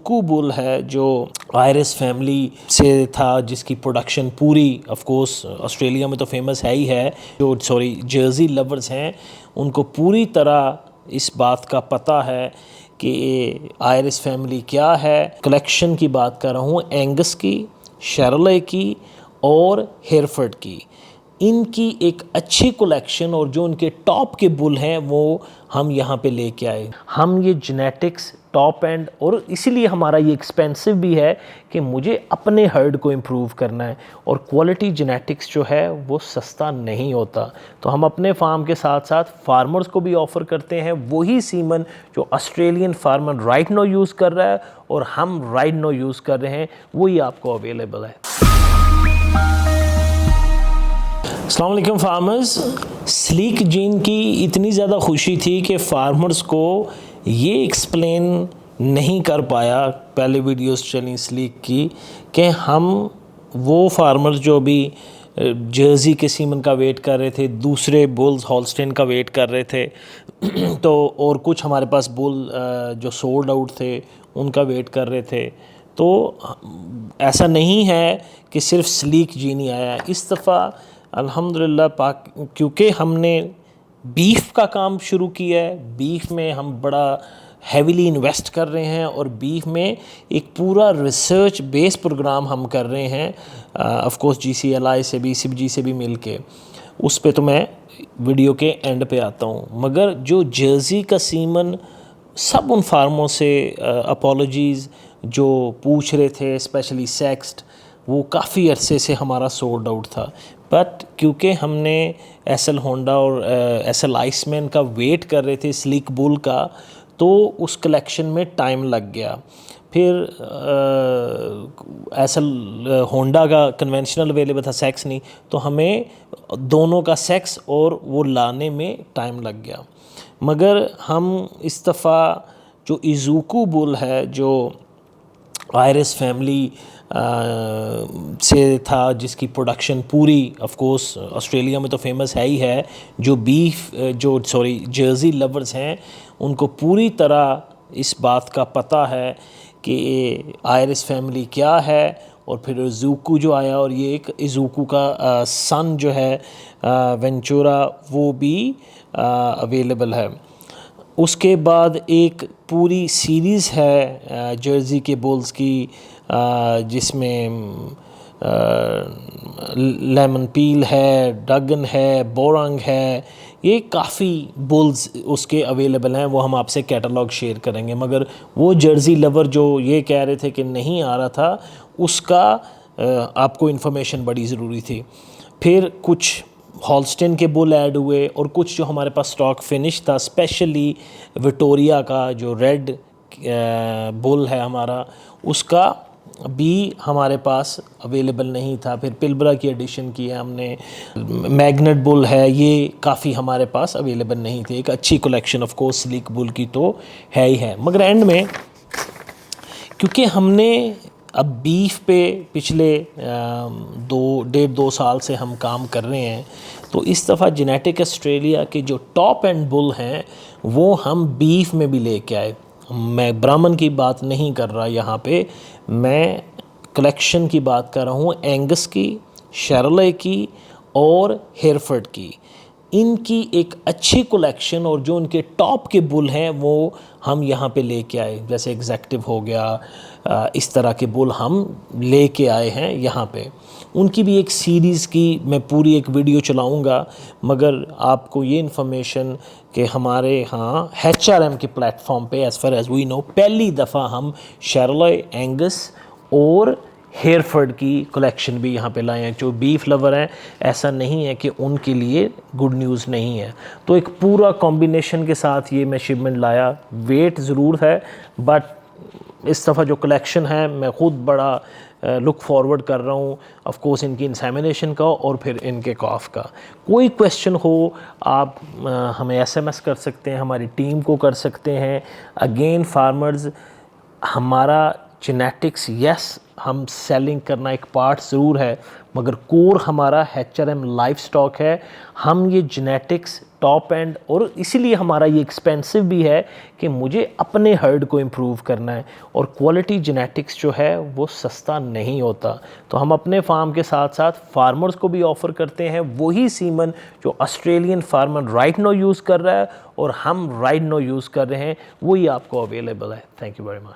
इज़ूकू bull है जो iris family से था, जिसकी प्रोडक्शन पूरी ऑफ कोर्स ऑस्ट्रेलिया में तो फेमस है ही है। जो जर्सी लवर्स हैं उनको पूरी तरह इस बात का पता है कि आयरिस फैमिली क्या है। कलेक्शन की बात कर रहा हूँ एंगस की, शर्ले की और हेरफर्ड की। इनकी एक अच्छी कलेक्शन और जो उनके टॉप के बुल हैं वो हम यहाँ पे लेके आए। हम ये जेनेटिक्स टॉप एंड, और इसीलिए हमारा ये एक्सपेंसिव भी है कि मुझे अपने हर्ड को इम्प्रूव करना है, और क्वालिटी जेनेटिक्स जो है वो सस्ता नहीं होता। तो हम अपने फार्म के साथ साथ फार्मर्स को भी ऑफ़र करते हैं वही सीमन जो Australian farmer right now use कर रहा है और हम राइट नो यूज़ कर रहे हैं, वही आपको अवेलेबल है। अस्सलाम वालेकुम फार्मर्स। स्लीक जीन की इतनी ज़्यादा खुशी थी कि फार्मर्स को ये एक्सप्लेन नहीं कर पाया पहले वीडियोस चली स्लीक की कि हम वो फार्मर्स जो भी जर्सी के सीमन का वेट कर रहे थे, दूसरे बुल्स हॉल्स्टेन का वेट कर रहे थे तो और कुछ हमारे पास बुल जो सोल्ड आउट थे उनका वेट कर रहे थे। तो ऐसा नहीं है कि सिर्फ स्लीक जीन ही आया इस दफ़ा अल्हम्दुलिल्लाह पाक, क्योंकि हमने बीफ का काम शुरू किया है। बीफ में हम बड़ा हैविली इन्वेस्ट कर रहे हैं और बीफ में एक पूरा रिसर्च बेस्ड प्रोग्राम हम कर रहे हैं ऑफ कोर्स GCLI से भी, CBG से भी मिल के। उस पे तो मैं वीडियो के एंड पे आता हूँ। मगर जो जर्सी का सीमन, सब उन फार्मों से अपॉलॉजीज़ जो पूछ रहे थे, स्पेशली सेक्स्ड, वो काफ़ी अरसे से हमारा सोल्ड आउट था। बट क्योंकि हमने एसएल होंडा और एसएल आइसमैन का वेट कर रहे थे स्लीक बुल का, तो उस कलेक्शन में टाइम लग गया। फिर एसएल होंडा का कन्वेंशनल अवेलेबल था, सेक्स नहीं, तो हमें दोनों का सेक्स और वो लाने में टाइम लग गया। मगर हम इस दफ़ा जो इज़ूकू बुल है जो आयरिस फैमिली से था, जिसकी प्रोडक्शन पूरी ऑफ कोर्स ऑस्ट्रेलिया में तो फेमस है ही है। जो जर्सी लवर्स हैं उनको पूरी तरह इस बात का पता है कि आयरिस फैमिली क्या है। और फिर इज़ूकू जो आया, और ये एक इज़ूकू का सन जो है वेंचुरा, वो भी अवेलेबल है। उसके बाद एक पूरी सीरीज़ है जर्सी के बुल्स की, जिसमें लेमन पील है, डगन है, बोरंग है, ये काफ़ी बुल्स उसके अवेलेबल हैं। वो हम आपसे कैटलॉग शेयर करेंगे। मगर वो जर्सी लवर जो ये कह रहे थे कि नहीं आ रहा था, उसका आपको इन्फॉर्मेशन बड़ी ज़रूरी थी। फिर कुछ हॉल्स्टेन के बुल ऐड हुए और कुछ जो हमारे पास स्टॉक फिनिश था, स्पेशली विक्टोरिया का जो रेड बुल है हमारा, उसका भी हमारे पास अवेलेबल नहीं था। फिर पिलबरा की एडिशन की है हमने। मैग्नेट बुल है, ये काफ़ी हमारे पास अवेलेबल नहीं थे। एक अच्छी collection of course sleek bull की तो है ही है। मगर एंड में क्योंकि हमने अब बीफ पे पिछले 1.5-2 साल से हम काम कर रहे हैं, तो इस दफ़ा जेनेटिक ऑस्ट्रेलिया के जो टॉप एंड बुल हैं वो हम बीफ में भी लेके आए। मैं ब्राह्मण की बात नहीं कर रहा यहाँ पे, मैं कलेक्शन की बात कर रहा हूँ एंगस की, शर्ले की और हेरफर्ड की। इनकी एक अच्छी कलेक्शन और जो उनके टॉप के बुल हैं वो हम यहाँ पे लेके आए। जैसे एग्जैक्टिव हो गया, इस तरह के बुल हम लेके आए हैं यहाँ पे। उनकी भी एक सीरीज़ की मैं पूरी एक वीडियो चलाऊँगा। मगर आपको ये इन्फॉर्मेशन कि हमारे यहाँ HRM के प्लेटफॉर्म पे as far as we know पहली दफ़ा हम शर्ले, एंगस और हेरफर्ड की कलेक्शन भी यहाँ पे लाए हैं। जो बीफ लवर हैं, ऐसा नहीं है कि उनके लिए गुड न्यूज़ नहीं है। तो एक पूरा कॉम्बिनेशन के साथ ये मैं शिपमेंट लाया। वेट ज़रूर है, बट इस दफ़ा जो कलेक्शन है मैं ख़ुद बड़ा लुक फॉरवर्ड कर रहा हूँ ऑफ कोर्स इनकी इंसेमिनेशन का और फिर इनके कॉफ का। कोई क्वेश्चन हो आप हमें SMS कर सकते हैं, हमारी टीम को कर सकते हैं। अगेन फार्मर्स, हमारा जेनेटिक्स यस हम सेलिंग करना एक पार्ट ज़रूर है, मगर कोर हमारा HRM लाइफ स्टॉक है। हम ये जेनेटिक्स टॉप एंड, और इसीलिए हमारा ये एक्सपेंसिव भी है कि मुझे अपने हर्ड को इम्प्रूव करना है, और क्वालिटी जेनेटिक्स जो है वो सस्ता नहीं होता। तो हम अपने फार्म के साथ साथ फार्मर्स को भी ऑफ़र करते हैं वही सीमन जो Australian farmer right now use कर रहा है और हम राइट नो यूज़ कर रहे हैं, वही आपको अवेलेबल है। Thank you very much.